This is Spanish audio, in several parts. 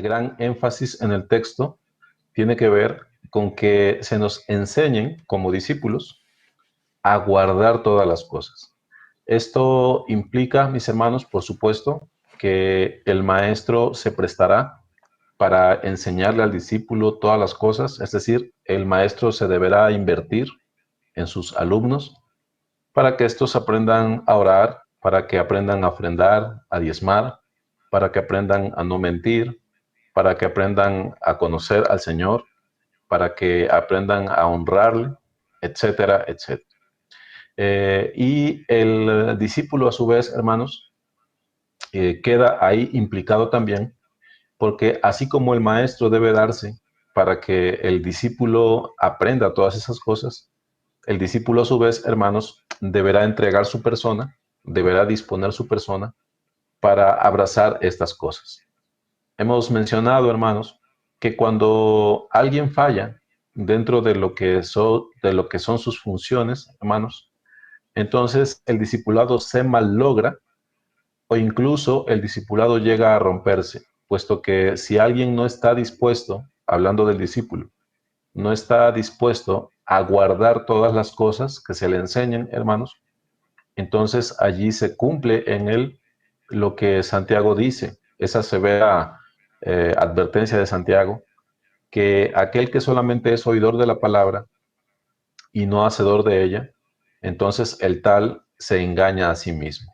gran énfasis en el texto tiene que ver con que se nos enseñen como discípulos a guardar todas las cosas. Esto implica, mis hermanos, por supuesto, que el maestro se prestará para enseñarle al discípulo todas las cosas, es decir, el maestro se deberá invertir en sus alumnos para que estos aprendan a orar, para que aprendan a ofrendar, a diezmar, para que aprendan a no mentir, para que aprendan a conocer al Señor, para que aprendan a honrarle, etcétera, etcétera. Y el discípulo, a su vez, hermanos, queda ahí implicado también, porque así como el maestro debe darse para que el discípulo aprenda todas esas cosas, el discípulo, a su vez, hermanos, deberá entregar su persona, deberá disponer su persona para abrazar estas cosas. Hemos mencionado, hermanos, que cuando alguien falla dentro de lo que son sus funciones, hermanos, entonces el discipulado se mallogra o incluso el discipulado llega a romperse, puesto que si alguien no está dispuesto, hablando del discípulo, no está dispuesto a guardar todas las cosas que se le enseñan, hermanos, entonces allí se cumple en él lo que Santiago dice, esa severa advertencia de Santiago, que aquel que solamente es oidor de la palabra y no hacedor de ella, entonces el tal se engaña a sí mismo.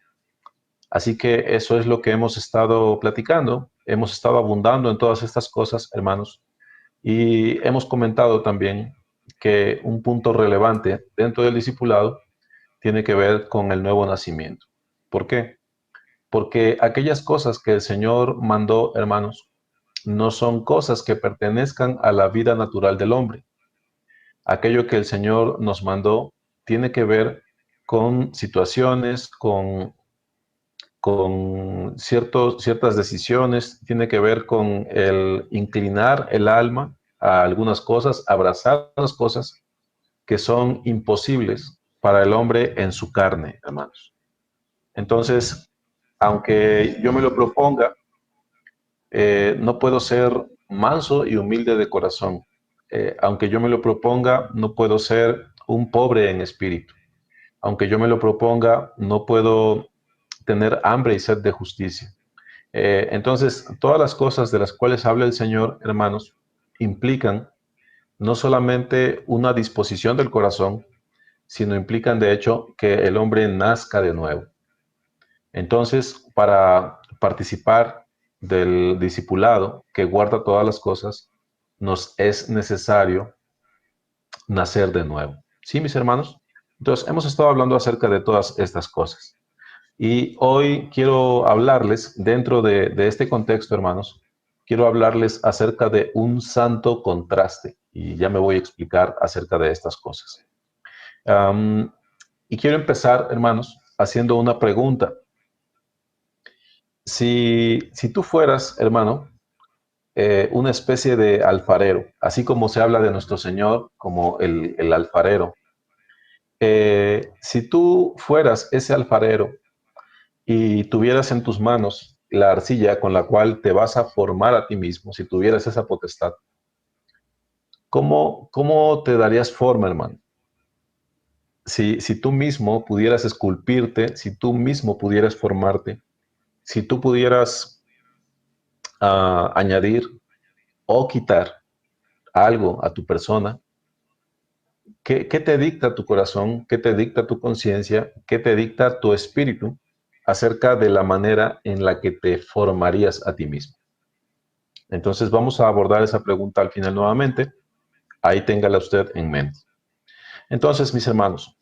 Así que eso es lo que hemos estado platicando, hemos estado abundando en todas estas cosas, hermanos, y hemos comentado también que un punto relevante dentro del discipulado tiene que ver con el nuevo nacimiento. ¿Por qué? Porque aquellas cosas que el Señor mandó, hermanos, no son cosas que pertenezcan a la vida natural del hombre. Aquello que el Señor nos mandó tiene que ver con situaciones, con ciertas decisiones, tiene que ver con el inclinar el alma a algunas cosas, abrazar las cosas que son imposibles para el hombre en su carne, hermanos. Entonces, aunque yo me lo proponga, no puedo ser manso y humilde de corazón. Aunque yo me lo proponga, no puedo ser un pobre en espíritu. Aunque yo me lo proponga, no puedo tener hambre y sed de justicia. Entonces, todas las cosas de las cuales habla el Señor, hermanos, implican no solamente una disposición del corazón, sino implican de hecho que el hombre nazca de nuevo. Entonces, para participar del discipulado que guarda todas las cosas, nos es necesario nacer de nuevo. ¿Sí, mis hermanos? Entonces, hemos estado hablando acerca de todas estas cosas. Y hoy quiero hablarles, dentro de este contexto, hermanos, quiero hablarles acerca de un santo contraste. Y ya me voy a explicar acerca de estas cosas. Y quiero empezar, hermanos, haciendo una pregunta. Si tú fueras, hermano, una especie de alfarero, así como se habla de nuestro Señor como el alfarero, si tú fueras ese alfarero y tuvieras en tus manos la arcilla con la cual te vas a formar a ti mismo, si tuvieras esa potestad, ¿cómo te darías forma, hermano? Si tú mismo pudieras esculpirte, si tú mismo pudieras formarte, si tú pudieras añadir o quitar algo a tu persona, ¿qué te dicta tu corazón? ¿Qué te dicta tu conciencia? ¿Qué te dicta tu espíritu acerca de la manera en la que te formarías a ti mismo? Entonces vamos a abordar esa pregunta al final nuevamente. Ahí téngala usted en mente. Entonces, mis hermanos,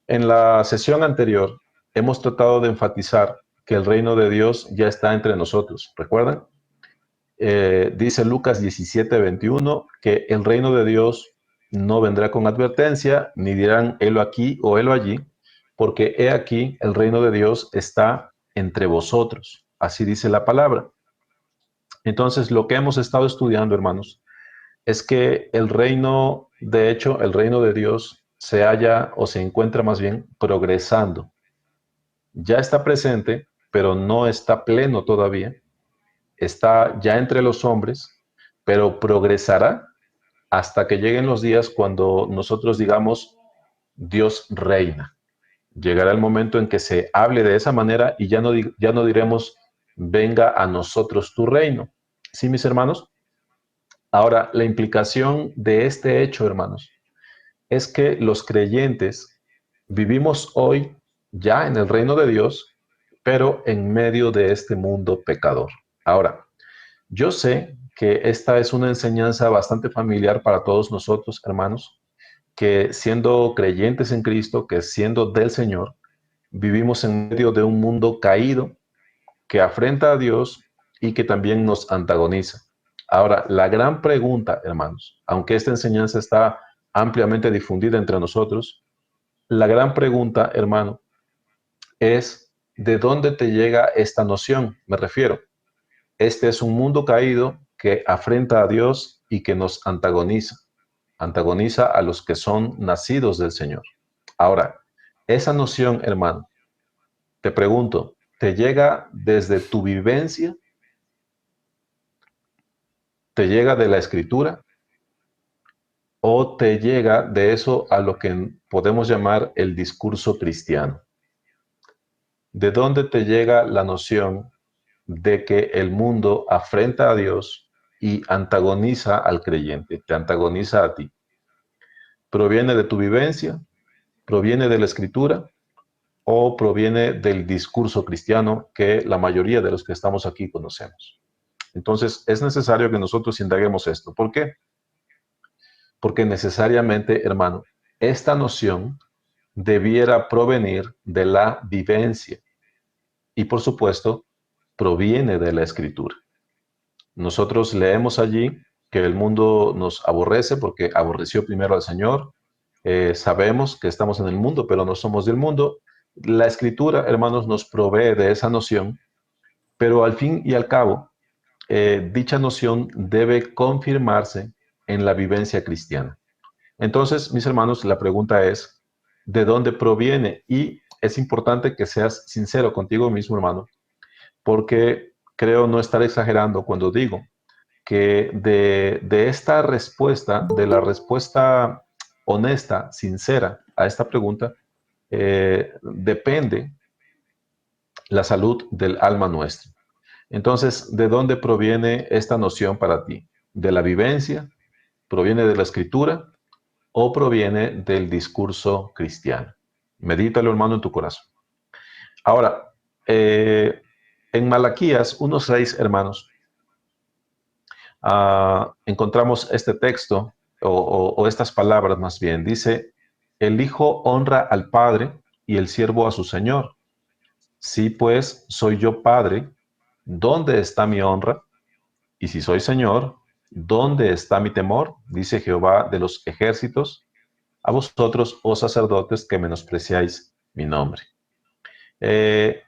en la sesión anterior hemos tratado de enfatizar que el reino de Dios ya está entre nosotros. ¿Recuerdan? Dice Lucas 17:21 que el reino de Dios no vendrá con advertencia, ni dirán helo aquí o helo allí, porque he aquí el reino de Dios está entre vosotros. Así dice la palabra. Entonces, lo que hemos estado estudiando, hermanos, es que el reino, de hecho, el reino de Dios se halla o se encuentra más bien progresando. Ya está presente, pero no está pleno todavía. está ya entre los hombres, pero progresará hasta que lleguen los días cuando nosotros digamos, Dios reina. Llegará el momento en que se hable de esa manera y ya no diremos, venga a nosotros tu reino. ¿Sí, mis hermanos? Ahora, la implicación de este hecho, hermanos, es que los creyentes vivimos hoy ya en el reino de Dios, pero en medio de este mundo pecador. Ahora, yo sé que esta es una enseñanza bastante familiar para todos nosotros, hermanos, que siendo creyentes en Cristo, que siendo del Señor, vivimos en medio de un mundo caído que afrenta a Dios y que también nos antagoniza. Ahora, la gran pregunta, hermanos, aunque esta enseñanza está ampliamente difundida entre nosotros, la gran pregunta, hermano, es ¿de dónde te llega esta noción? Me refiero, este es un mundo caído que afrenta a Dios y que nos antagoniza. Antagoniza a los que son nacidos del Señor. Ahora, esa noción, hermano, te pregunto, ¿te llega desde tu vivencia? ¿Te llega de la escritura? ¿O te llega de eso a lo que podemos llamar el discurso cristiano? ¿De dónde te llega la noción de que el mundo afrenta a Dios y antagoniza al creyente, te antagoniza a ti? ¿Proviene de tu vivencia? ¿Proviene de la escritura? ¿O proviene del discurso cristiano que la mayoría de los que estamos aquí conocemos? Entonces, es necesario que nosotros indaguemos esto. ¿Por qué? Porque necesariamente, hermano, esta noción debiera provenir de la vivencia y, por supuesto, proviene de la escritura. Nosotros leemos allí que el mundo nos aborrece porque aborreció primero al Señor. Sabemos que estamos en el mundo, pero no somos del mundo. La escritura, hermanos, nos provee de esa noción, pero al fin y al cabo, dicha noción debe confirmarse en la vivencia cristiana. Entonces, mis hermanos, la pregunta es, ¿de dónde proviene? Y es importante que seas sincero contigo mismo, hermano, porque creo no estar exagerando cuando digo que de esta respuesta, de la respuesta honesta, sincera a esta pregunta, depende la salud del alma nuestra. Entonces, ¿de dónde proviene esta noción para ti? ¿De la vivencia? ¿Proviene de la escritura? ¿O proviene del discurso cristiano? Medítalo, hermano, en tu corazón. Ahora, en Malaquías 1:6, hermanos, encontramos este texto o estas palabras más bien. Dice, el Hijo honra al Padre y el siervo a su Señor. Si pues soy yo Padre, ¿dónde está mi honra? Y si soy Señor, ¿dónde está mi temor? Dice Jehová de los ejércitos, a vosotros, oh sacerdotes, que menospreciáis mi nombre. Eh,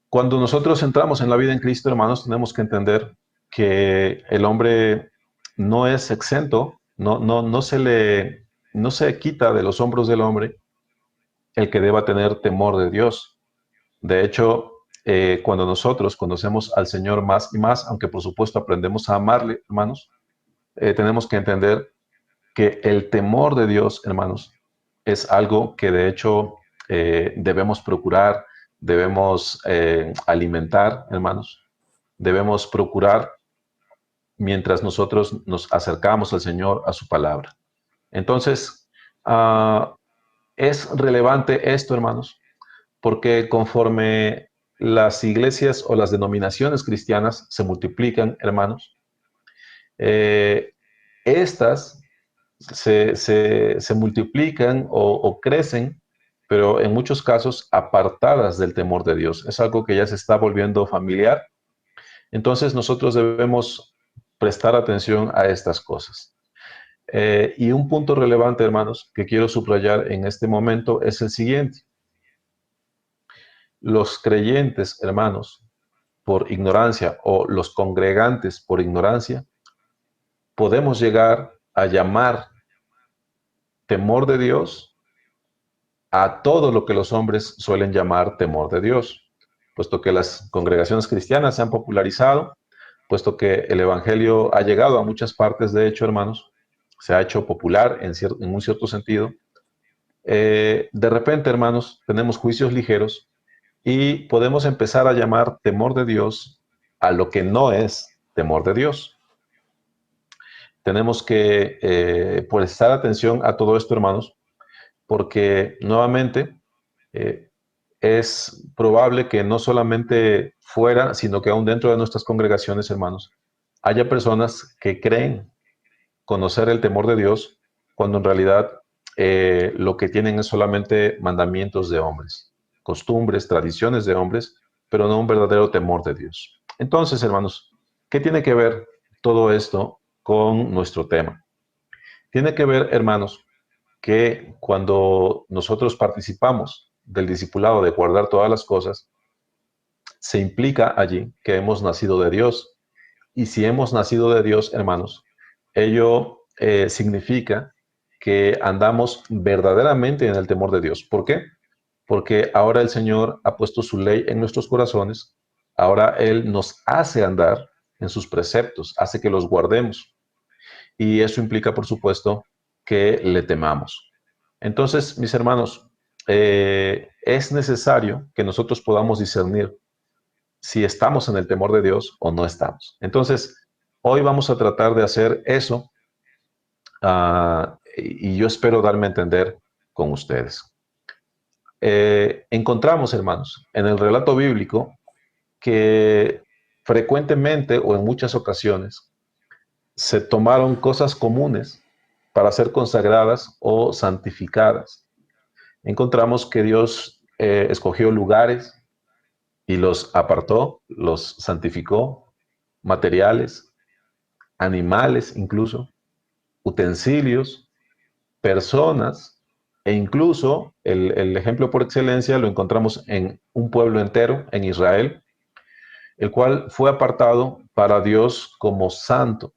Cuando nosotros entramos en la vida en Cristo, hermanos, tenemos que entender que el hombre no es exento, no se quita de los hombros del hombre el que deba tener temor de Dios. De hecho, cuando nosotros conocemos al Señor más y más, aunque por supuesto aprendemos a amarle, hermanos, tenemos que entender que el temor de Dios, hermanos, es algo que de hecho debemos procurar, debemos alimentar, hermanos, debemos procurar mientras nosotros nos acercamos al Señor, a su palabra. Entonces, es relevante esto, hermanos, porque conforme las iglesias o las denominaciones cristianas se multiplican, hermanos, eh, estas se multiplican o crecen, pero en muchos casos apartadas del temor de Dios. Es algo que ya se está volviendo familiar. Entonces nosotros debemos prestar atención a estas cosas. Y un punto relevante, hermanos, que quiero subrayar en este momento es el siguiente. Los creyentes, hermanos, por ignorancia o los congregantes por ignorancia, podemos llegar a llamar temor de Dios a todo lo que los hombres suelen llamar temor de Dios. puesto que las congregaciones cristianas se han popularizado, puesto que el Evangelio ha llegado a muchas partes, de hecho, hermanos, se ha hecho popular en un cierto sentido. De repente, hermanos, tenemos juicios ligeros y podemos empezar a llamar temor de Dios a lo que no es temor de Dios. Tenemos que prestar atención a todo esto, hermanos, porque nuevamente eh, es probable que no solamente fuera, sino que aún dentro de nuestras congregaciones, hermanos, haya personas que creen conocer el temor de Dios cuando en realidad lo que tienen es solamente mandamientos de hombres, costumbres, tradiciones de hombres, pero no un verdadero temor de Dios. Entonces, hermanos, ¿qué tiene que ver todo esto con nuestro tema? Tiene que ver, hermanos, que cuando nosotros participamos del discipulado de guardar todas las cosas, se implica allí que hemos nacido de Dios. Y si hemos nacido de Dios, hermanos, ello significa que andamos verdaderamente en el temor de Dios. ¿Por qué? Porque ahora el Señor ha puesto su ley en nuestros corazones, ahora Él nos hace andar en sus preceptos, hace que los guardemos. Y eso implica, por supuesto, que le temamos. Entonces, mis hermanos, es necesario que nosotros podamos discernir si estamos en el temor de Dios o no estamos. Entonces, hoy vamos a tratar de hacer eso y yo espero darme a entender con ustedes. Encontramos, hermanos, en el relato bíblico que frecuentemente o en muchas ocasiones se tomaron cosas comunes para ser consagradas o santificadas. Encontramos que Dios escogió lugares y los apartó, los santificó, materiales, animales incluso, utensilios, personas, e incluso el ejemplo por excelencia lo encontramos en un pueblo entero, en Israel, el cual fue apartado para Dios como santo.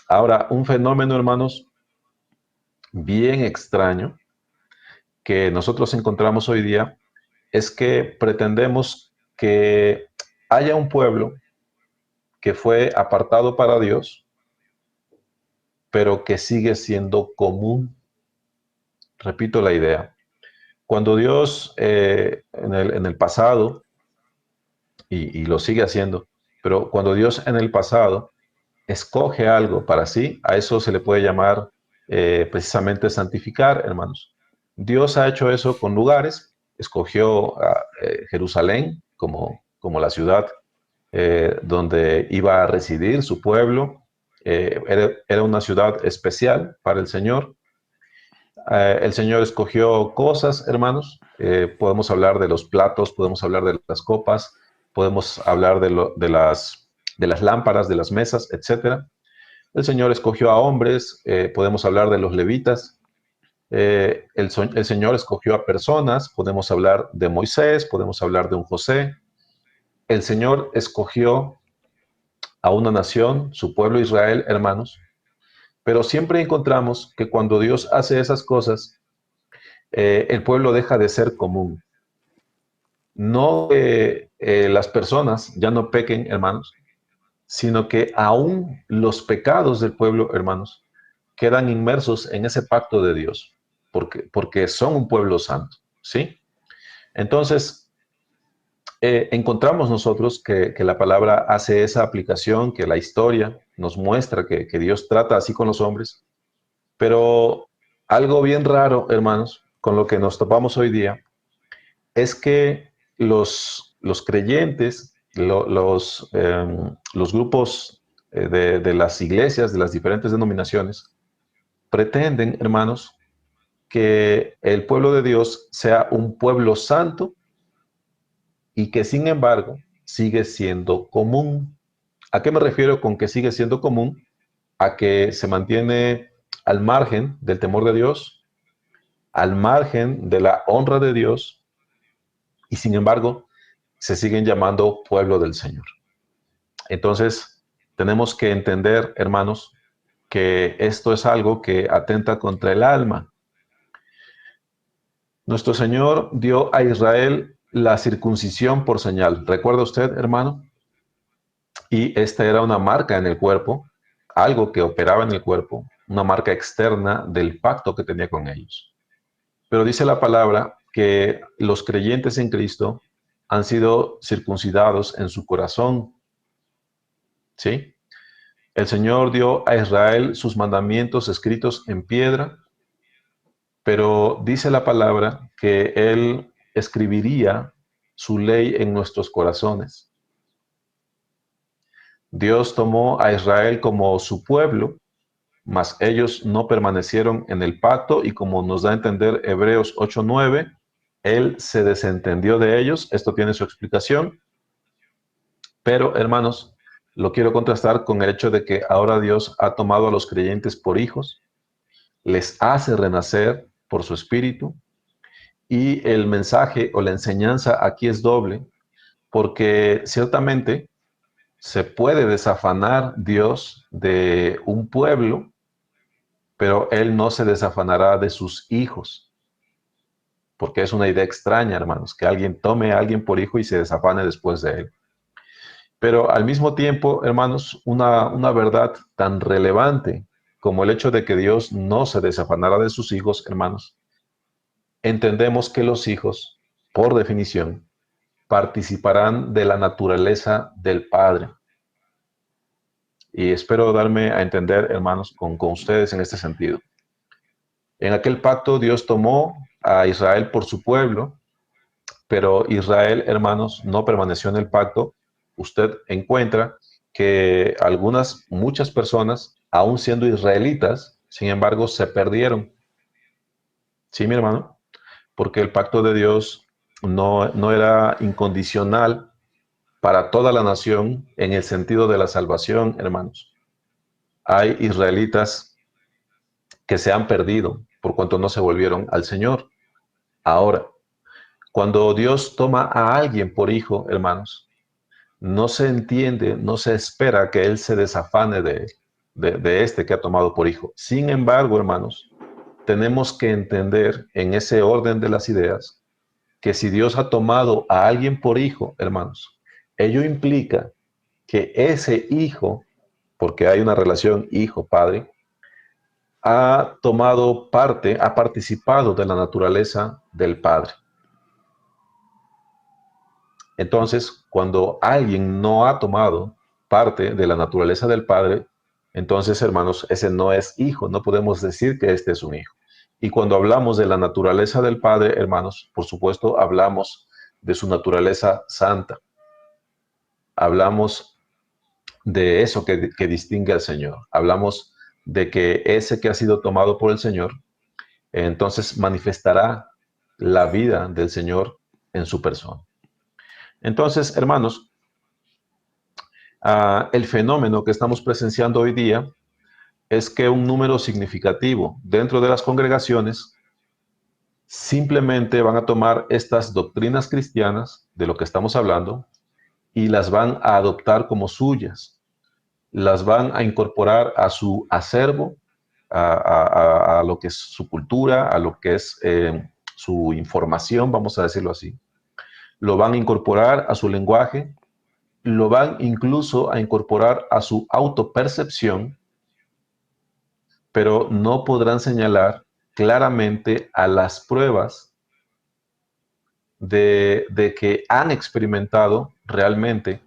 Ahora, un fenómeno, hermanos, bien extraño que nosotros encontramos hoy día es que pretendemos que haya un pueblo que fue apartado para Dios, pero que sigue siendo común. Repito la idea. Cuando Dios en el pasado, y lo sigue haciendo, pero cuando Dios en el pasado escoge algo para sí, a eso se le puede llamar precisamente santificar, hermanos. Dios ha hecho eso con lugares, escogió a Jerusalén como la ciudad donde iba a residir su pueblo. Era una ciudad especial para el Señor. El Señor escogió cosas, hermanos. Podemos hablar de los platos, podemos hablar de las copas, podemos hablar de las lámparas, de las mesas, etcétera. El Señor escogió a hombres, podemos hablar de los levitas. El Señor escogió a personas, podemos hablar de Moisés, podemos hablar de un José. El Señor escogió a una nación, su pueblo Israel, hermanos. Pero siempre encontramos que cuando Dios hace esas cosas, el pueblo deja de ser común. No que las personas ya no pequen, hermanos, sino que aún los pecados del pueblo, hermanos, quedan inmersos en ese pacto de Dios, porque son un pueblo santo, ¿sí? Entonces, encontramos nosotros que la palabra hace esa aplicación, que la historia nos muestra que Dios trata así con los hombres, pero algo bien raro, hermanos, con lo que nos topamos hoy día, es que los creyentes, los grupos de las iglesias, de las diferentes denominaciones, pretenden, hermanos, que el pueblo de Dios sea un pueblo santo y que sin embargo sigue siendo común. ¿A qué me refiero con que sigue siendo común? A que se mantiene al margen del temor de Dios, al margen de la honra de Dios y sin embargo se siguen llamando pueblo del Señor. Entonces, tenemos que entender, hermanos, que esto es algo que atenta contra el alma. Nuestro Señor dio a Israel la circuncisión por señal. ¿Recuerda usted, hermano? Y esta era una marca en el cuerpo, algo que operaba en el cuerpo, una marca externa del pacto que tenía con ellos. Pero dice la palabra que los creyentes en Cristo han sido circuncidados en su corazón, ¿sí? El Señor dio a Israel sus mandamientos escritos en piedra, pero dice la palabra que Él escribiría su ley en nuestros corazones. Dios tomó a Israel como su pueblo, mas ellos no permanecieron en el pacto y como nos da a entender Hebreos 8:9, Él se desentendió de ellos. Esto tiene su explicación, pero hermanos, lo quiero contrastar con el hecho de que ahora Dios ha tomado a los creyentes por hijos, les hace renacer por su espíritu y el mensaje o la enseñanza aquí es doble, porque ciertamente se puede desafanar Dios de un pueblo, pero Él no se desafanará de sus hijos, porque es una idea extraña, hermanos, que alguien tome a alguien por hijo y se desafane después de él. Pero al mismo tiempo, hermanos, una verdad tan relevante como el hecho de que Dios no se desafanará de sus hijos, hermanos, entendemos que los hijos, por definición, participarán de la naturaleza del Padre. Y espero darme a entender, hermanos, con ustedes en este sentido. En aquel pacto Dios tomó a Israel por su pueblo, pero Israel, hermanos, no permaneció en el pacto. Usted encuentra que muchas personas, aún siendo israelitas, sin embargo, se perdieron. Sí, mi hermano, porque el pacto de Dios no era incondicional para toda la nación en el sentido de la salvación, hermanos. Hay israelitas que se han perdido por cuanto no se volvieron al Señor. Ahora, cuando Dios toma a alguien por hijo, hermanos, no se entiende, no se espera que Él se desafane de este que ha tomado por hijo. Sin embargo, hermanos, tenemos que entender en ese orden de las ideas que si Dios ha tomado a alguien por hijo, hermanos, ello implica que ese hijo, porque hay una relación hijo-padre, ha tomado parte, ha participado de la naturaleza del Padre. Entonces, cuando alguien no ha tomado parte de la naturaleza del Padre, entonces, hermanos, ese no es hijo, no podemos decir que este es un hijo. Y cuando hablamos de la naturaleza del Padre, hermanos, por supuesto, hablamos de su naturaleza santa. Hablamos de eso que distingue al Señor. Hablamos de que ese que ha sido tomado por el Señor, entonces manifestará la vida del Señor en su persona. Entonces, hermanos, el fenómeno que estamos presenciando hoy día es que un número significativo dentro de las congregaciones simplemente van a tomar estas doctrinas cristianas de lo que estamos hablando y las van a adoptar como suyas, las van a incorporar a su acervo, a lo que es su cultura, a lo que es su información, vamos a decirlo así. Lo van a incorporar a su lenguaje, lo van incluso a incorporar a su autopercepción, pero no podrán señalar claramente a las pruebas de que han experimentado realmente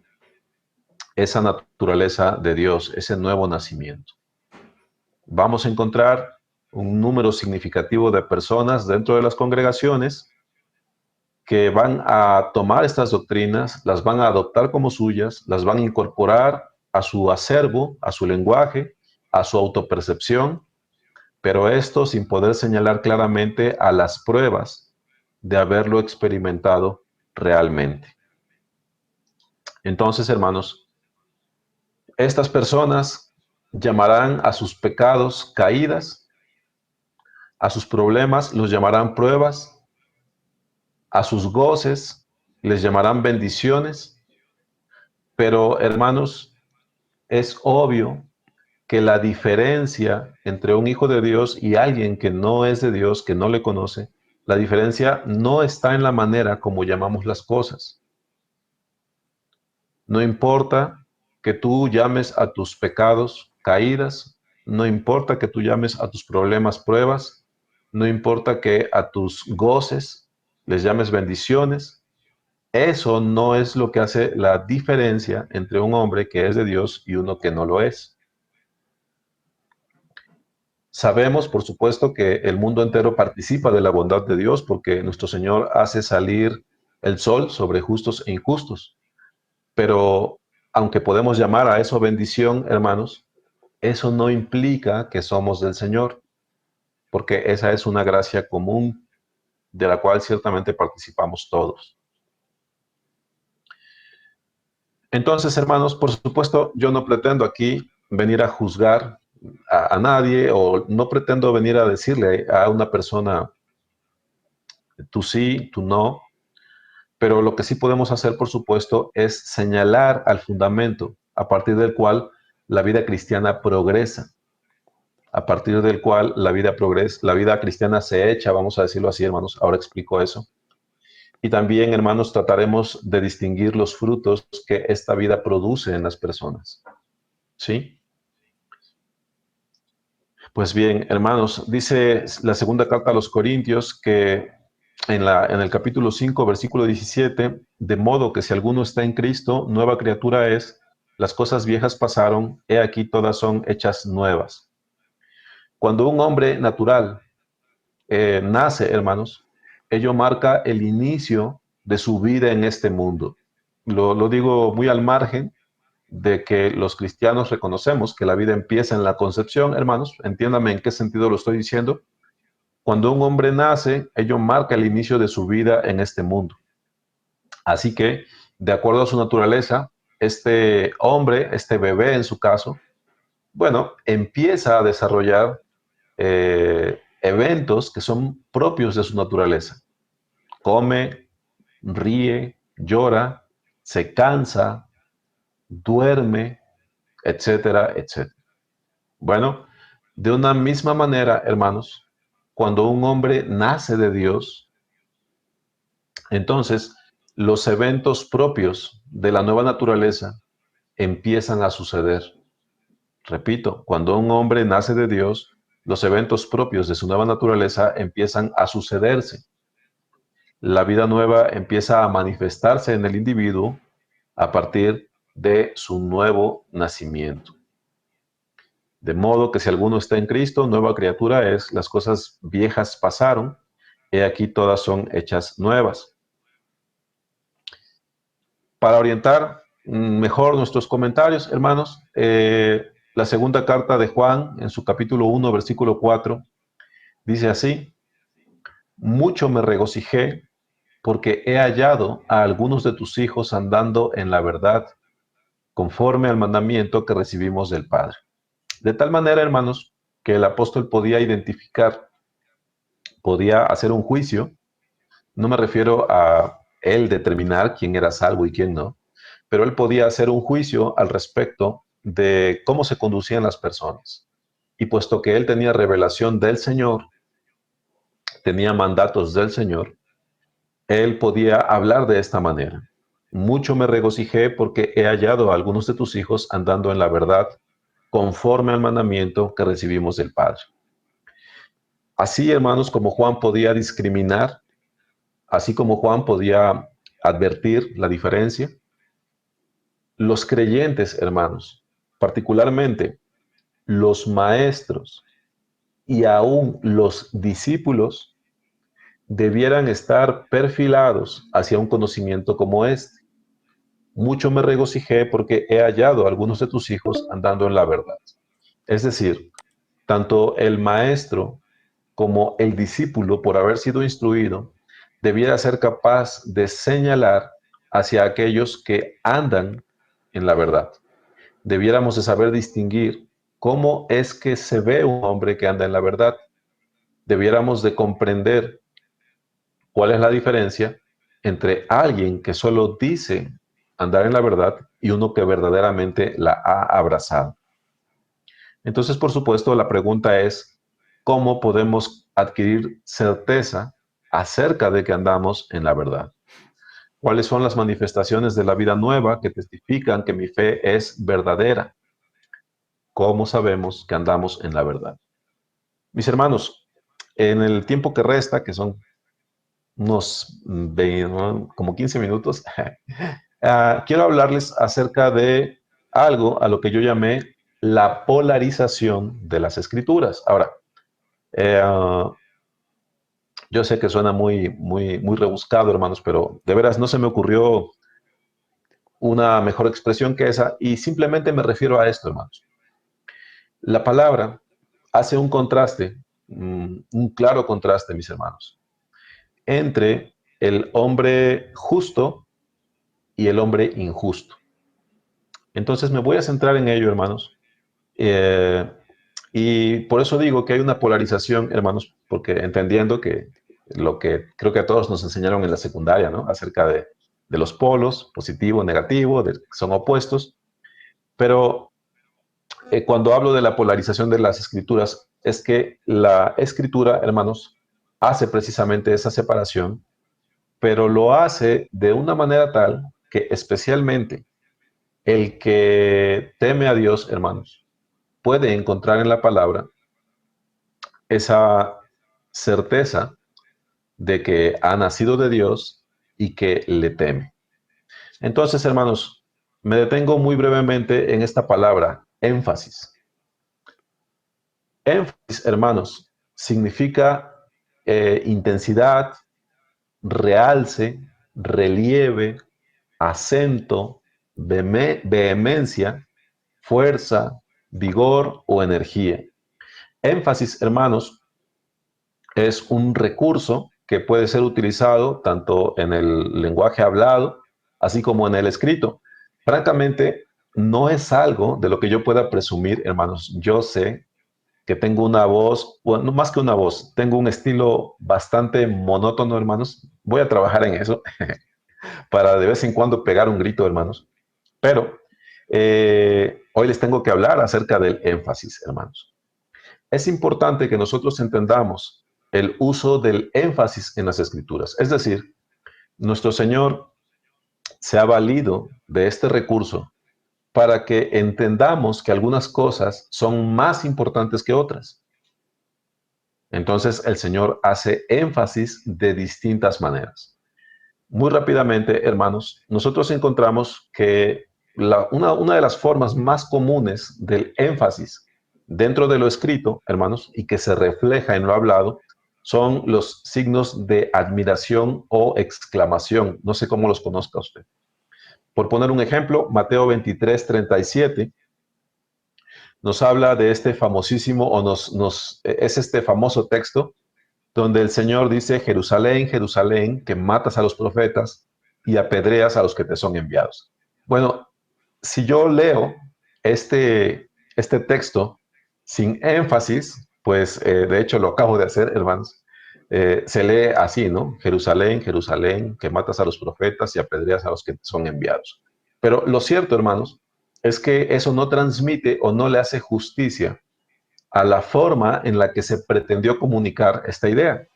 esa naturaleza de Dios, ese nuevo nacimiento. Vamos a encontrar un número significativo de personas dentro de las congregaciones que van a tomar estas doctrinas, las van a adoptar como suyas, las van a incorporar a su acervo, a su lenguaje, a su autopercepción, pero esto sin poder señalar claramente a las pruebas de haberlo experimentado realmente. Entonces, hermanos, estas personas llamarán a sus pecados caídas, a sus problemas los llamarán pruebas, a sus goces les llamarán bendiciones, pero hermanos, es obvio que la diferencia entre un hijo de Dios y alguien que no es de Dios, que no le conoce, La diferencia no está en la manera como llamamos las cosas. No importa que tú llames a tus pecados caídas, no importa que tú llames a tus problemas pruebas, no importa que a tus goces les llames bendiciones. Eso no es lo que hace la diferencia entre un hombre que es de Dios y uno que no lo es. Sabemos, por supuesto, que el mundo entero participa de la bondad de Dios porque nuestro Señor hace salir el sol sobre justos e injustos. Pero aunque podemos llamar a eso bendición, hermanos, eso no implica que somos del Señor, porque esa es una gracia común de la cual ciertamente participamos todos. Entonces, hermanos, por supuesto, yo no pretendo aquí venir a juzgar a nadie o no pretendo venir a decirle a una persona, tú sí, tú no, pero lo que sí podemos hacer, por supuesto, es señalar al fundamento a partir del cual la vida cristiana progresa, a partir del cual la vida progresa, la vida cristiana se echa, vamos a decirlo así, hermanos. Ahora explico eso. Y también, hermanos, trataremos de distinguir los frutos que esta vida produce en las personas. ¿Sí? Pues bien, hermanos, dice la segunda carta a los Corintios que en el capítulo 5, versículo 17, de modo que si alguno está en Cristo, nueva criatura es, las cosas viejas pasaron, he aquí todas son hechas nuevas. Cuando un hombre natural nace, hermanos, ello marca el inicio de su vida en este mundo. Lo digo muy al margen de que los cristianos reconocemos que la vida empieza en la concepción, hermanos. Entiéndame en qué sentido lo estoy diciendo. Cuando un hombre nace, ello marca el inicio de su vida en este mundo. Así que, de acuerdo a su naturaleza, este hombre, este bebé en su caso, bueno, empieza a desarrollar eventos que son propios de su naturaleza. Come, ríe, llora, se cansa, duerme, etcétera, etcétera. Bueno, de una misma manera, hermanos, cuando un hombre nace de Dios, entonces los eventos propios de la nueva naturaleza empiezan a suceder. Repito, cuando un hombre nace de Dios, los eventos propios de su nueva naturaleza empiezan a sucederse. La vida nueva empieza a manifestarse en el individuo a partir de su nuevo nacimiento. De modo que si alguno está en Cristo, nueva criatura es, las cosas viejas pasaron, he aquí todas son hechas nuevas. Para orientar mejor nuestros comentarios, hermanos, la segunda carta de Juan, en su capítulo 1, versículo 4, dice así: mucho me regocijé porque he hallado a algunos de tus hijos andando en la verdad, conforme al mandamiento que recibimos del Padre. De tal manera, hermanos, que el apóstol podía identificar, podía hacer un juicio. No me refiero a él determinar quién era salvo y quién no, pero él podía hacer un juicio al respecto de cómo se conducían las personas. Y puesto que él tenía revelación del Señor, tenía mandatos del Señor, él podía hablar de esta manera. Mucho me regocijé porque he hallado a algunos de tus hijos andando en la verdad, conforme al mandamiento que recibimos del Padre. Así, hermanos, como Juan podía discriminar, así como Juan podía advertir la diferencia, los creyentes, hermanos, particularmente los maestros y aún los discípulos, debieran estar perfilados hacia un conocimiento como este. Mucho me regocijé porque he hallado a algunos de tus hijos andando en la verdad. Es decir, tanto el maestro como el discípulo, por haber sido instruido, debiera ser capaz de señalar hacia aquellos que andan en la verdad. Debiéramos de saber distinguir cómo es que se ve un hombre que anda en la verdad. Debiéramos de comprender cuál es la diferencia entre alguien que solo dice andar en la verdad y uno que verdaderamente la ha abrazado. Entonces, por supuesto, la pregunta es, ¿cómo podemos adquirir certeza acerca de que andamos en la verdad. ¿Cuáles son las manifestaciones de la vida nueva que testifican que mi fe es verdadera? ¿Cómo sabemos que andamos en la verdad? Mis hermanos, en el tiempo que resta, que son unos ¿no? como 15 minutos, quiero hablarles acerca de algo a lo que yo llamé la polarización de las escrituras. Ahora, eh, yo sé que suena muy rebuscado, hermanos, pero de veras no se me ocurrió una mejor expresión que esa y simplemente me refiero a esto, hermanos. La palabra hace un contraste, un claro contraste, mis hermanos, entre el hombre justo y el hombre injusto. Entonces me voy a centrar en ello, hermanos. Eh, y por eso digo que hay una polarización, hermanos, porque entendiendo que lo que creo que a todos nos enseñaron en la secundaria, ¿no? Acerca de los polos, positivo, negativo, son opuestos. Pero cuando hablo de la polarización de las escrituras, es que la escritura, hermanos, hace precisamente esa separación, pero lo hace de una manera tal que especialmente el que teme a Dios, hermanos, puede encontrar en la palabra esa certeza de que ha nacido de Dios y que le teme. Entonces, hermanos, me detengo muy brevemente en esta palabra, énfasis. Énfasis, hermanos, significa intensidad, realce, relieve, acento, vehemencia, fuerza, vigor o energía. Énfasis, hermanos, es un recurso que puede ser utilizado tanto en el lenguaje hablado, así como en el escrito. Francamente, no es algo de lo que yo pueda presumir, hermanos. Yo sé que tengo una voz, bueno, no más que una voz, tengo un estilo bastante monótono, hermanos. Voy a trabajar en eso para de vez en cuando pegar un grito, hermanos. Pero hoy les tengo que hablar acerca del énfasis, hermanos. Es importante que nosotros entendamos el uso del énfasis en las escrituras. Es decir, nuestro Señor se ha valido de este recurso para que entendamos que algunas cosas son más importantes que otras. Entonces el Señor hace énfasis de distintas maneras. Muy rápidamente, hermanos, nosotros encontramos que una de las formas más comunes del énfasis dentro de lo escrito, hermanos, y que se refleja en lo hablado, son los signos de admiración o exclamación. No sé cómo los conozca usted. Por poner un ejemplo, Mateo 23:37 nos habla de este famosísimo, o es este famoso texto donde el Señor dice, Jerusalén, Jerusalén, que matas a los profetas y apedreas a los que te son enviados. Bueno, si yo leo este texto sin énfasis, pues de hecho lo acabo de hacer, hermanos, se lee así, ¿no? Jerusalén, Jerusalén, que matas a los profetas y apedreas a los que te son enviados. Pero lo cierto, hermanos, es que eso no transmite o no le hace justicia a la forma en la que se pretendió comunicar esta idea.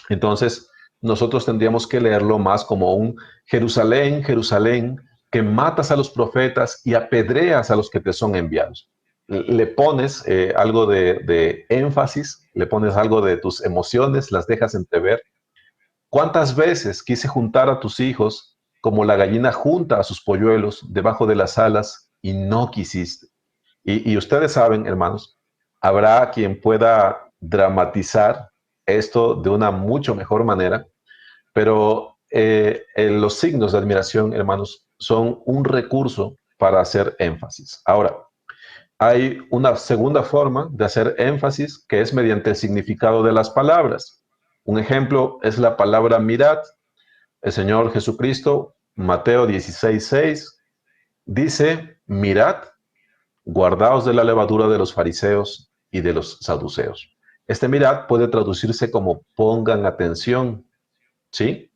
Entonces, nosotros tendríamos que leerlo más como un Jerusalén, Jerusalén, que matas a los profetas y apedreas a los que te son enviados. Le pones algo de énfasis, le pones algo de tus emociones, las dejas entrever. ¿Cuántas veces quise juntar a tus hijos como la gallina junta a sus polluelos debajo de las alas y no quisiste? Y ustedes saben, hermanos, habrá quien pueda dramatizar esto de una mucho mejor manera, pero los signos de admiración, hermanos, son un recurso para hacer énfasis. Ahora, hay una segunda forma de hacer énfasis que es mediante el significado de las palabras. Un ejemplo es la palabra mirad. El Señor Jesucristo, Mateo 16:6, dice, mirad, guardaos de la levadura de los fariseos y de los saduceos. Este mirad puede traducirse como pongan atención, ¿sí?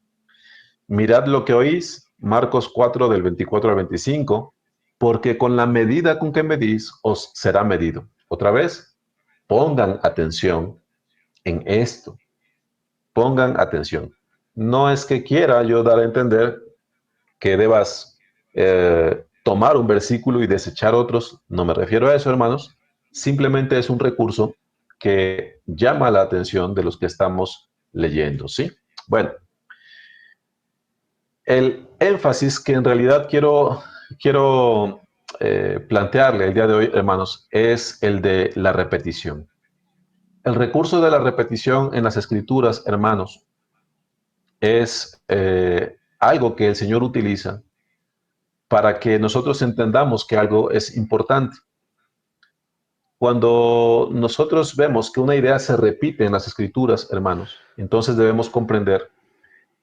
Mirad lo que oís, Marcos 4 del 24 al 25, porque con la medida con que medís os será medido. Otra vez, pongan atención en esto. Pongan atención. No es que quiera yo dar a entender que debas tomar un versículo y desechar otros. No me refiero a eso, hermanos. Simplemente es un recurso que llama la atención de los que estamos leyendo, ¿sí? Bueno, el énfasis que en realidad quiero plantearle el día de hoy, hermanos, es el de la repetición. El recurso de la repetición en las escrituras, hermanos, es algo que el Señor utiliza para que nosotros entendamos que algo es importante. Cuando nosotros vemos que una idea se repite en las escrituras, hermanos, entonces debemos comprender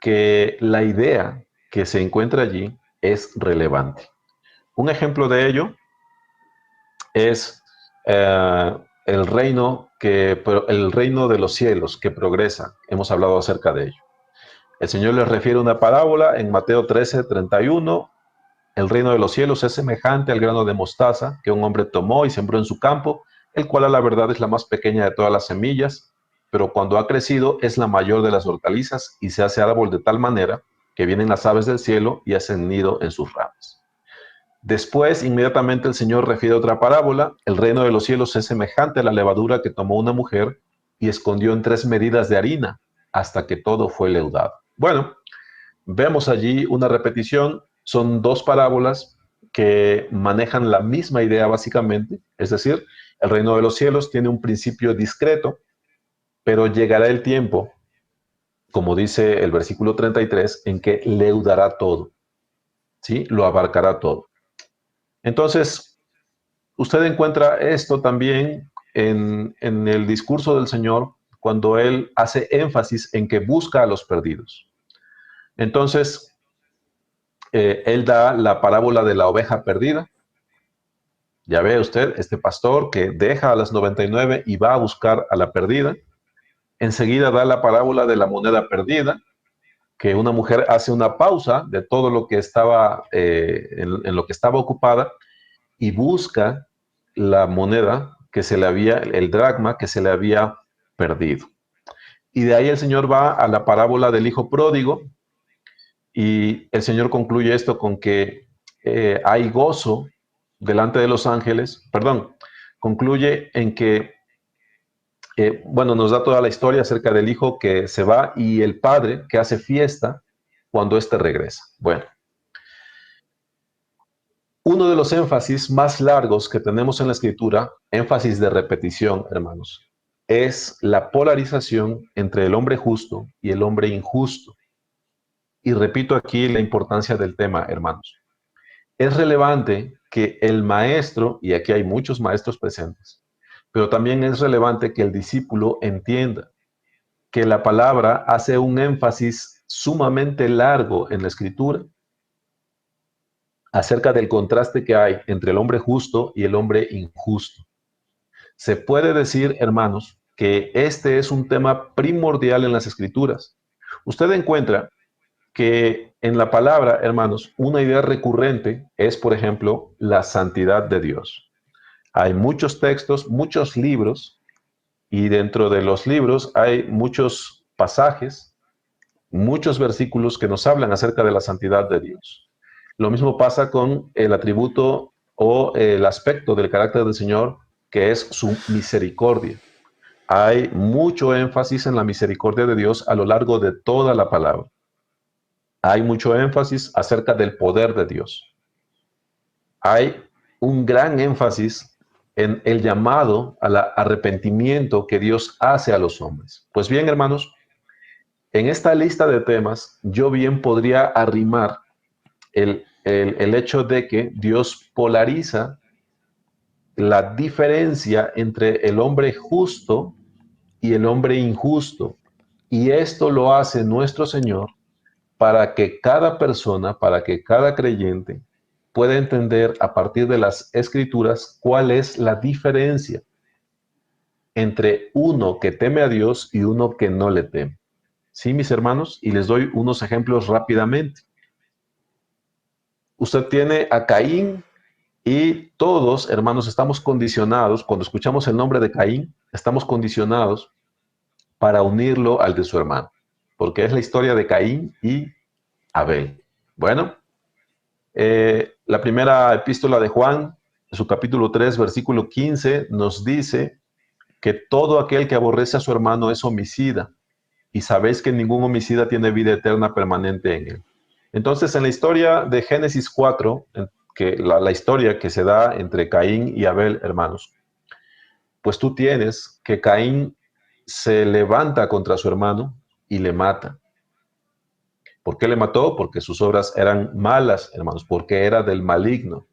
que la idea que se encuentra allí es relevante. Un ejemplo de ello es el reino de los cielos que progresa. Hemos hablado acerca de ello. El Señor les refiere una parábola en Mateo 13:31. El reino de los cielos es semejante al grano de mostaza que un hombre tomó y sembró en su campo, el cual a la verdad es la más pequeña de todas las semillas, pero cuando ha crecido es la mayor de las hortalizas y se hace árbol de tal manera que vienen las aves del cielo y hacen nido en sus ramas. Después, inmediatamente el Señor refiere otra parábola. El reino de los cielos es semejante a la levadura que tomó una mujer y escondió en 3 medidas de harina hasta que todo fue leudado. Bueno, vemos allí una repetición. Son dos parábolas que manejan la misma idea básicamente. Es decir, el reino de los cielos tiene un principio discreto, pero llegará el tiempo, como dice el versículo 33, en que leudará todo, ¿sí? Lo abarcará todo. Entonces, usted encuentra esto también en el discurso del Señor cuando Él hace énfasis en que busca a los perdidos. Entonces, Él da la parábola de la oveja perdida. Ya ve usted, este pastor que deja a las 99 y va a buscar a la perdida. Enseguida da la parábola de la moneda perdida, que una mujer hace una pausa de todo lo que estaba, en lo que estaba ocupada y busca la moneda que se le había, el dracma que se le había perdido. Y de ahí el Señor va a la parábola del hijo pródigo y el Señor concluye esto con que hay gozo delante de los ángeles, perdón, concluye en que, bueno, nos da toda la historia acerca del hijo que se va y el padre que hace fiesta cuando éste regresa. Bueno, uno de los énfasis más largos que tenemos en la escritura, énfasis de repetición, hermanos, es la polarización entre el hombre justo y el hombre injusto. Y repito aquí la importancia del tema, hermanos. Es relevante que el maestro, y aquí hay muchos maestros presentes, pero también es relevante que el discípulo entienda que la palabra hace un énfasis sumamente largo en la escritura acerca del contraste que hay entre el hombre justo y el hombre injusto. Se puede decir, hermanos, que este es un tema primordial en las escrituras. Usted encuentra que en la palabra, hermanos, una idea recurrente es, por ejemplo, la santidad de Dios. Hay muchos textos, muchos libros, y dentro de los libros hay muchos pasajes, muchos versículos que nos hablan acerca de la santidad de Dios. Lo mismo pasa con el atributo o el aspecto del carácter del Señor, que es su misericordia. Hay mucho énfasis en la misericordia de Dios a lo largo de toda la palabra. Hay mucho énfasis acerca del poder de Dios. Hay un gran énfasis en el llamado al arrepentimiento que Dios hace a los hombres. Pues bien, hermanos, en esta lista de temas, yo bien podría arrimar el hecho de que Dios polariza la diferencia entre el hombre justo y el hombre injusto. Y esto lo hace nuestro Señor para que cada persona, para que cada creyente pueda entender a partir de las escrituras cuál es la diferencia entre uno que teme a Dios y uno que no le teme. Sí, mis hermanos, y les doy unos ejemplos rápidamente. Usted tiene a Caín y todos, hermanos, estamos condicionados, cuando escuchamos el nombre de Caín, estamos condicionados para unirlo al de su hermano. porque es la historia de Caín y Abel. Bueno, la primera epístola de Juan, en su capítulo 3, versículo 15, nos dice que todo aquel que aborrece a su hermano es homicida, y sabéis que ningún homicida tiene vida eterna permanente en él. Entonces, en la historia de Génesis 4, que la historia que se da entre Caín y Abel, hermanos, pues tú tienes que Caín se levanta contra su hermano y le mata. ¿Por qué le mató? Porque sus obras eran malas, hermanos, porque era del maligno.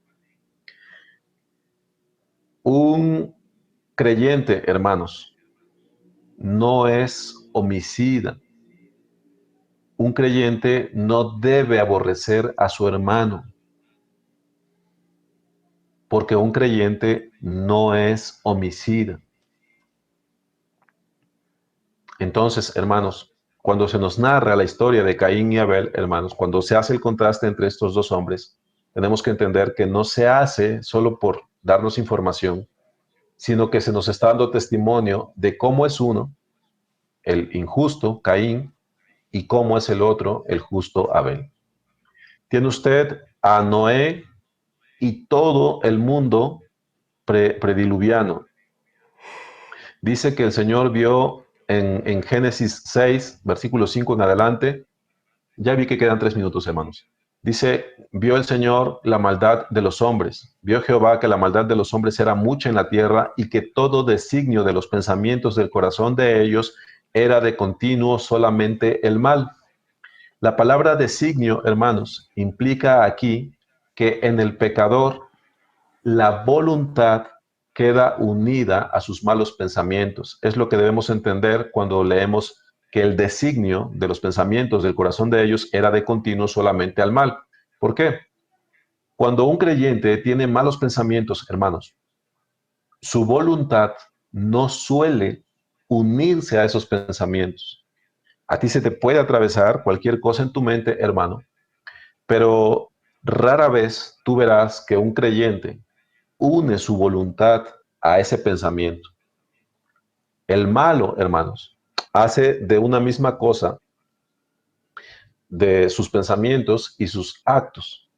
Un creyente, hermanos, no es homicida. Un creyente no debe aborrecer a su hermano, porque un creyente no es homicida. Entonces, hermanos, cuando se nos narra la historia de Caín y Abel, hermanos, cuando se hace el contraste entre estos dos hombres, tenemos que entender que no se hace solo por darnos información, sino que se nos está dando testimonio de cómo es uno, el injusto, Caín, y cómo es el otro, el justo Abel. Tiene usted a Noé y todo el mundo prediluviano. Dice que el Señor vio en Génesis 6, versículo 5 en adelante. Ya vi que quedan 3 minutos, hermanos. Dice, vio el Señor la maldad de los hombres. Vio Jehová que la maldad de los hombres era mucha en la tierra y que todo designio de los pensamientos del corazón de ellos era de continuo solamente el mal. La palabra designio, hermanos, implica aquí que en el pecador la voluntad queda unida a sus malos pensamientos. Es lo que debemos entender cuando leemos que el designio de los pensamientos del corazón de ellos era de continuo solamente al mal. ¿Por qué? Cuando un creyente tiene malos pensamientos, hermanos, su voluntad no suele unirse a esos pensamientos. A ti se te puede atravesar cualquier cosa en tu mente, hermano, pero rara vez tú verás que un creyente une su voluntad a ese pensamiento. El malo, hermanos, hace de una misma cosa, de sus pensamientos y sus actos.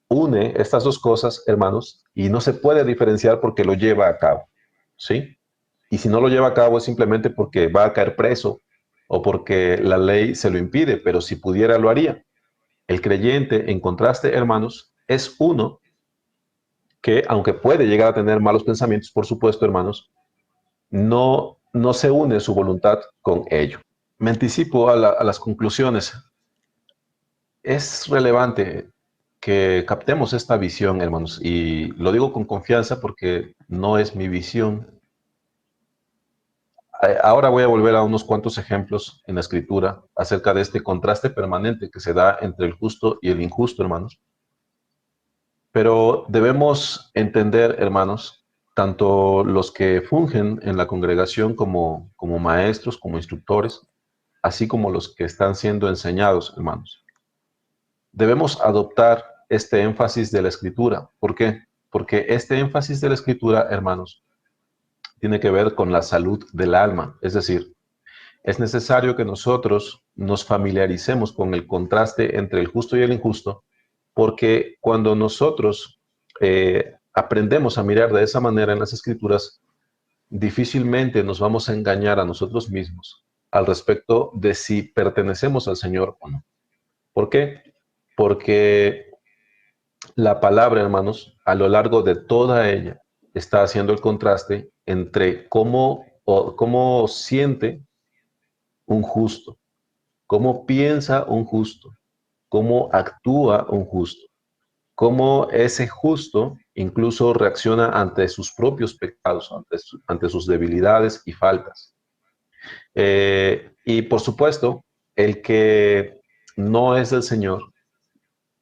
Une estas dos cosas, hermanos, y no se puede diferenciar porque lo lleva a cabo, ¿sí? Y si no lo lleva a cabo es simplemente porque va a caer preso o porque la ley se lo impide, pero si pudiera lo haría. El creyente, en contraste, hermanos, es uno que, aunque puede llegar a tener malos pensamientos, por supuesto, hermanos, no se une su voluntad con ello. Me anticipo a las conclusiones. Es relevante que captemos esta visión, hermanos, y lo digo con confianza porque no es mi visión. Ahora voy a volver a unos cuantos ejemplos en la escritura acerca de este contraste permanente que se da entre el justo y el injusto, hermanos. Pero debemos entender, hermanos, tanto los que fungen en la congregación como maestros, como instructores, así como los que están siendo enseñados, hermanos. Debemos adoptar este énfasis de la escritura. ¿Por qué? Porque este énfasis de la escritura, hermanos, tiene que ver con la salud del alma. Es decir, es necesario que nosotros nos familiaricemos con el contraste entre el justo y el injusto, porque cuando nosotros aprendemos a mirar de esa manera en las escrituras, difícilmente nos vamos a engañar a nosotros mismos al respecto de si pertenecemos al Señor o no. ¿Por qué? Porque la palabra, hermanos, a lo largo de toda ella, está haciendo el contraste entre cómo siente un justo, cómo piensa un justo, cómo actúa un justo, cómo ese justo incluso reacciona ante sus propios pecados, ante sus debilidades y faltas. Y por supuesto, el que no es del Señor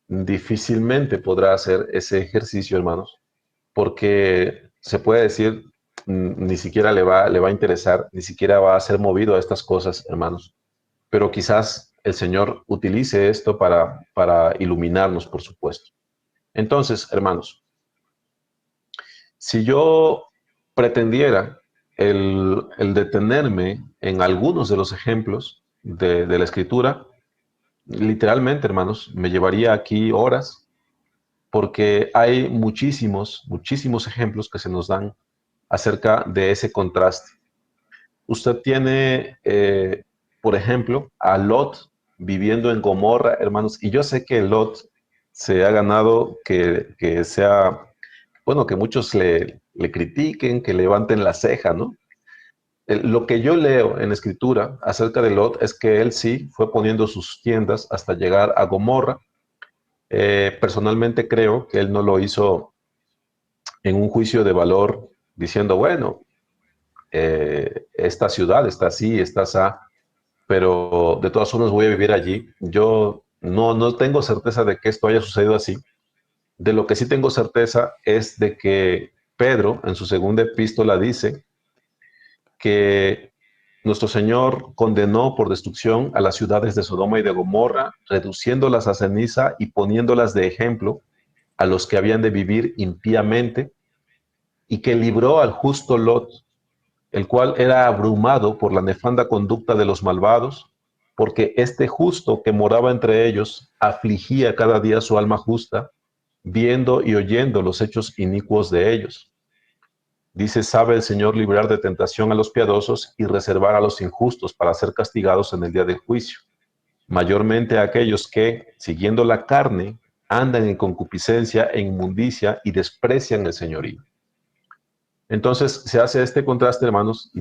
difícilmente podrá hacer ese ejercicio, hermanos, porque se puede decir, ni siquiera le va a interesar, ni siquiera va a ser movido a estas cosas, hermanos. Pero quizás el Señor utilice esto para iluminarnos, por supuesto. Entonces, hermanos, si yo pretendiera el detenerme en algunos de los ejemplos de la Escritura, literalmente, hermanos, me llevaría aquí horas, porque hay muchísimos ejemplos que se nos dan acerca de ese contraste. Usted tiene, por ejemplo, a Lot viviendo en Gomorra, hermanos, y yo sé que Lot se ha ganado que sea, bueno, que muchos le critiquen, que levanten la ceja, ¿no? Lo que yo leo en Escritura acerca de Lot es que él sí fue poniendo sus tiendas hasta llegar a Gomorra. Personalmente creo que él no lo hizo en un juicio de valor diciendo, bueno, esta ciudad está así, está así, pero de todas formas voy a vivir allí. Yo no tengo certeza de que esto haya sucedido así. De lo que sí tengo certeza es de que Pedro en su segunda epístola dice que nuestro Señor condenó por destrucción a las ciudades de Sodoma y de Gomorra, reduciéndolas a ceniza y poniéndolas de ejemplo a los que habían de vivir impíamente, y que libró al justo Lot, el cual era abrumado por la nefanda conducta de los malvados, porque este justo que moraba entre ellos afligía cada día su alma justa, viendo y oyendo los hechos inicuos de ellos. Dice, sabe el Señor librar de tentación a los piadosos y reservar a los injustos para ser castigados en el día del juicio, mayormente a aquellos que, siguiendo la carne, andan en concupiscencia e inmundicia y desprecian el señorío. Entonces se hace este contraste, hermanos,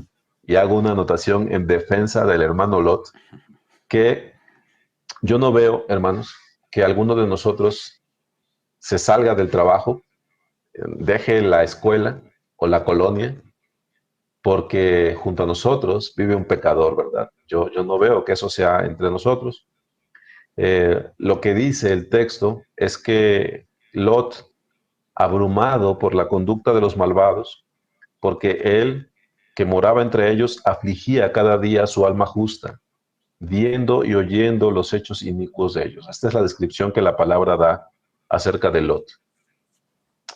y hago una anotación en defensa del hermano Lot, que yo no veo, hermanos, que alguno de nosotros se salga del trabajo, deje la escuela o la colonia, porque junto a nosotros vive un pecador, ¿verdad? Yo no veo que eso sea entre nosotros. Lo que dice el texto es que Lot, abrumado por la conducta de los malvados, porque él, que moraba entre ellos, afligía cada día su alma justa, viendo y oyendo los hechos inicuos de ellos. Esta es la descripción que la palabra da acerca de Lot.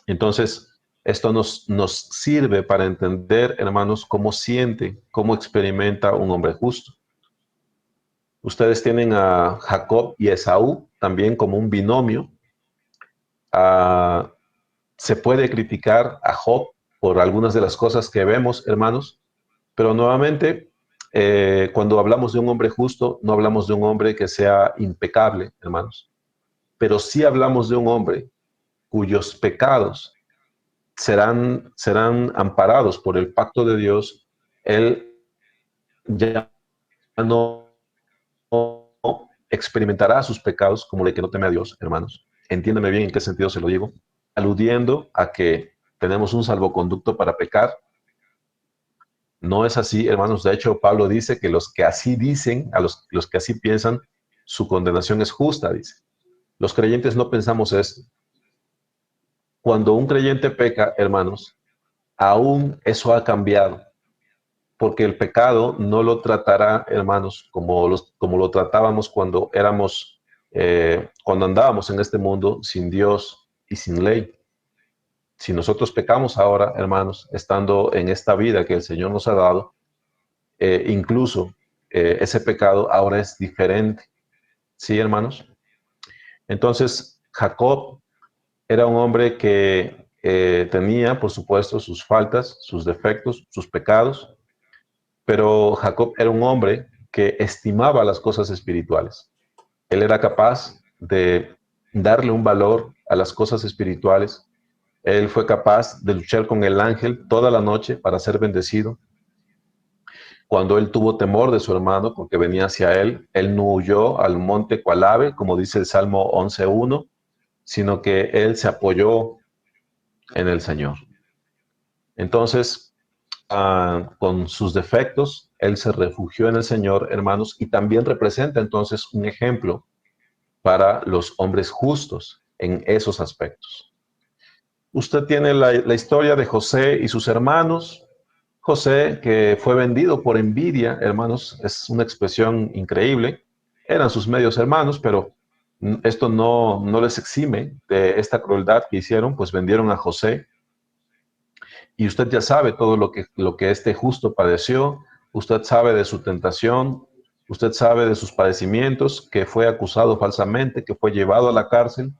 Entonces, esto nos sirve para entender, hermanos, cómo siente, cómo experimenta un hombre justo. Ustedes tienen a Jacob y Esaú también como un binomio. Se puede criticar a Job por algunas de las cosas que vemos, hermanos, pero nuevamente, cuando hablamos de un hombre justo, no hablamos de un hombre que sea impecable, hermanos, pero sí hablamos de un hombre cuyos pecados serán amparados por el pacto de Dios. Él ya no experimentará sus pecados como el que no teme a Dios, hermanos. Entiéndeme bien en qué sentido se lo digo, aludiendo a que tenemos un salvoconducto para pecar. No es así, hermanos. De hecho, Pablo dice que los que así dicen, a los que así piensan, su condenación es justa, dice. Los creyentes no pensamos esto. Cuando un creyente peca, hermanos, aún eso ha cambiado, porque el pecado no lo tratará, hermanos, como lo tratábamos cuando cuando andábamos en este mundo sin Dios y sin ley. Si nosotros pecamos ahora, hermanos, estando en esta vida que el Señor nos ha dado, incluso ese pecado ahora es diferente. ¿Sí, hermanos? Entonces, Jacob era un hombre que tenía, por supuesto, sus faltas, sus defectos, sus pecados, pero Jacob era un hombre que estimaba las cosas espirituales. Él era capaz de darle un valor a las cosas espirituales. Él fue capaz de luchar con el ángel toda la noche para ser bendecido. Cuando él tuvo temor de su hermano porque venía hacia él, él no huyó al monte cual ave, como dice el Salmo 11.1, sino que él se apoyó en el Señor. Entonces, con sus defectos, él se refugió en el Señor, hermanos, y también representa entonces un ejemplo para los hombres justos en esos aspectos. Usted tiene la historia de José y sus hermanos. José, que fue vendido por envidia, hermanos, es una expresión increíble. Eran sus medios hermanos, pero esto no les exime de esta crueldad que hicieron, pues vendieron a José. Y usted ya sabe todo lo que este justo padeció. Usted sabe de su tentación. Usted sabe de sus padecimientos, que fue acusado falsamente, que fue llevado a la cárcel.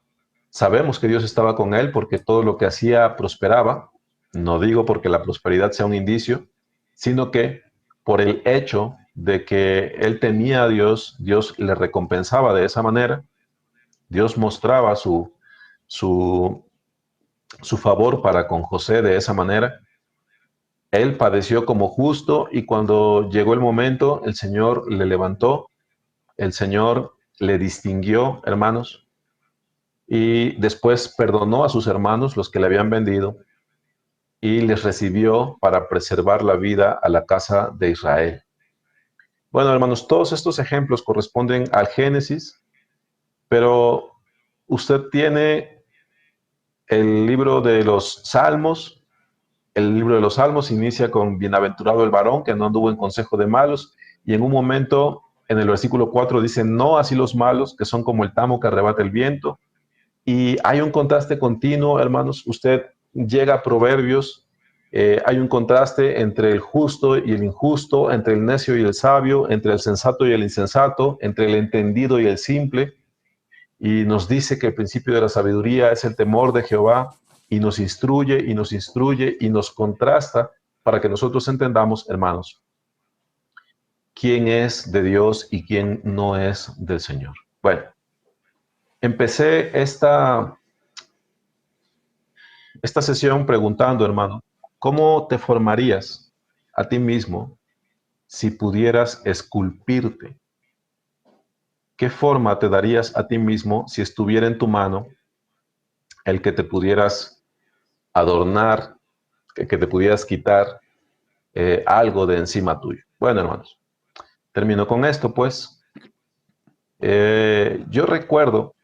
Sabemos que Dios estaba con él porque todo lo que hacía prosperaba. No digo porque la prosperidad sea un indicio, sino que por el hecho de que él temía a Dios, Dios le recompensaba de esa manera. Dios mostraba su, su favor para con José de esa manera. Él padeció como justo y cuando llegó el momento, el Señor le levantó, el Señor le distinguió, hermanos, y después perdonó a sus hermanos, los que le habían vendido, y les recibió para preservar la vida a la casa de Israel. Bueno, hermanos, todos estos ejemplos corresponden al Génesis, pero usted tiene el libro de los Salmos. El libro de los Salmos inicia con bienaventurado el varón que no anduvo en consejo de malos, y en un momento, en el versículo 4 dice, no así los malos, que son como el tamo que arrebata el viento. Y hay un contraste continuo, hermanos. Usted llega a Proverbios, hay un contraste entre el justo y el injusto, entre el necio y el sabio, entre el sensato y el insensato, entre el entendido y el simple. Y nos dice que el principio de la sabiduría es el temor de Jehová, y nos instruye y nos instruye y nos contrasta para que nosotros entendamos, hermanos, quién es de Dios y quién no es del Señor. Bueno, empecé esta sesión preguntando, hermano, ¿cómo te formarías a ti mismo si pudieras esculpirte? ¿Qué forma te darías a ti mismo si estuviera en tu mano el que te pudieras adornar, que te pudieras quitar algo de encima tuyo? Bueno, hermanos, termino con esto, pues. Yo recuerdo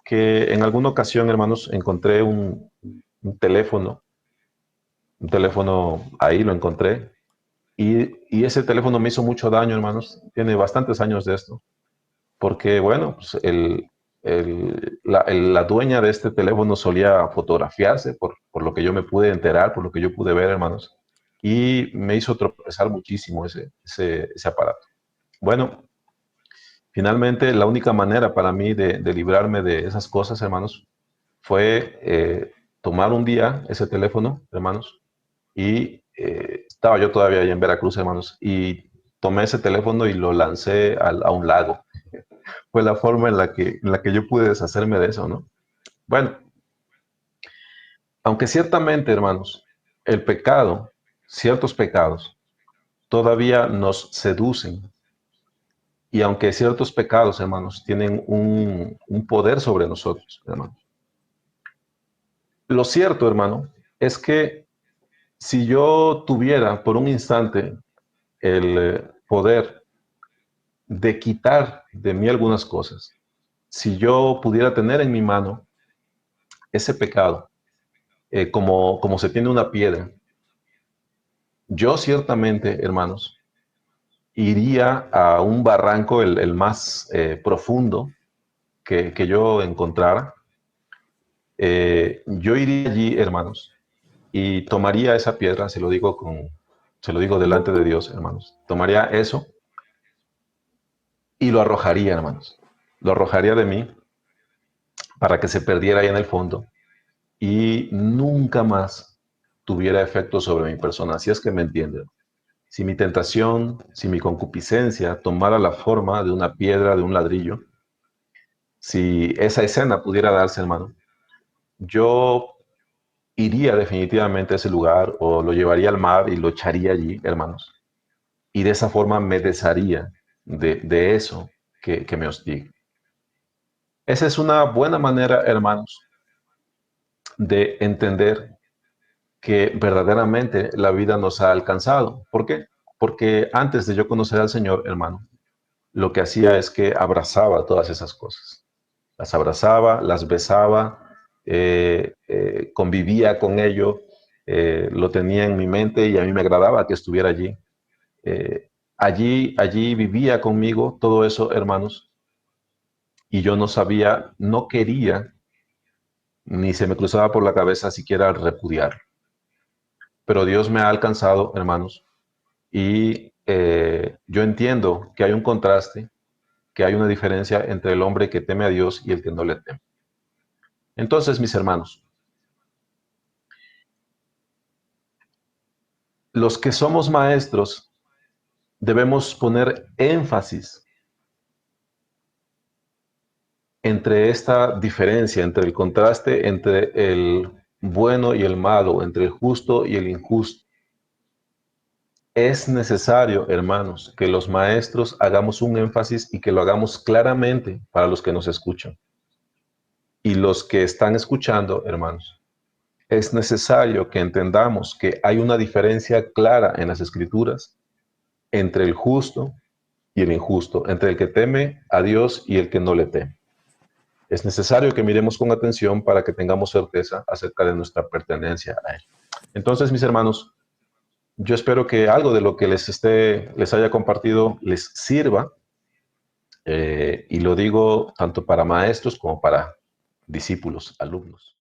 que en alguna ocasión, hermanos, encontré un teléfono ahí lo encontré, y ese teléfono me hizo mucho daño, hermanos. Tiene bastantes años de esto, porque, bueno, pues la dueña de este teléfono solía fotografiarse, por lo que yo me pude enterar, por lo que yo pude ver, hermanos, y me hizo tropezar muchísimo ese aparato. Bueno, finalmente la única manera para mí de librarme de esas cosas, hermanos, fue tomar un día ese teléfono, hermanos, y estaba yo todavía ahí en Veracruz, hermanos, y tomé ese teléfono y lo lancé a un lago. Fue la forma en la que yo pude deshacerme de eso, ¿no? Bueno, aunque ciertamente, hermanos, el pecado, ciertos pecados, todavía nos seducen, y aunque ciertos pecados, hermanos, tienen un poder sobre nosotros, hermanos. Lo cierto, hermano, es que si yo tuviera por un instante el poder de quitar de mí algunas cosas, si yo pudiera tener en mi mano ese pecado, como se tiene una piedra, yo ciertamente, hermanos, iría a un barranco, el más profundo que yo encontrara. Yo iría allí, hermanos, y tomaría esa piedra, se lo digo delante de Dios, hermanos, tomaría eso y lo arrojaría, hermanos. Lo arrojaría de mí para que se perdiera ahí en el fondo y nunca más tuviera efecto sobre mi persona. Así es que me entienden. Si mi tentación, si mi concupiscencia tomara la forma de una piedra, de un ladrillo, si esa escena pudiera darse, hermano, yo iría definitivamente a ese lugar o lo llevaría al mar y lo echaría allí, hermanos. Y de esa forma me desharía de eso que me hostiga. Esa es una buena manera, hermanos, de entender que verdaderamente la vida nos ha alcanzado. ¿Por qué? Porque antes de yo conocer al Señor, hermano, lo que hacía es que abrazaba todas esas cosas. Las abrazaba, las besaba, convivía con ello, lo tenía en mi mente y a mí me agradaba que estuviera allí. Allí vivía conmigo todo eso, hermanos, y yo no sabía, no quería, ni se me cruzaba por la cabeza siquiera repudiarlo. Pero Dios me ha alcanzado, hermanos, y yo entiendo que hay un contraste, que hay una diferencia entre el hombre que teme a Dios y el que no le teme. Entonces, mis hermanos, los que somos maestros debemos poner énfasis entre esta diferencia, entre el contraste entre el bueno y el malo, entre el justo y el injusto. Es necesario, hermanos, que los maestros hagamos un énfasis y que lo hagamos claramente para los que nos escuchan. Y los que están escuchando, hermanos, es necesario que entendamos que hay una diferencia clara en las escrituras entre el justo y el injusto, entre el que teme a Dios y el que no le teme. Es necesario que miremos con atención para que tengamos certeza acerca de nuestra pertenencia a Él. Entonces, mis hermanos, yo espero que algo de lo que les haya compartido les sirva, y lo digo tanto para maestros como para discípulos, alumnos.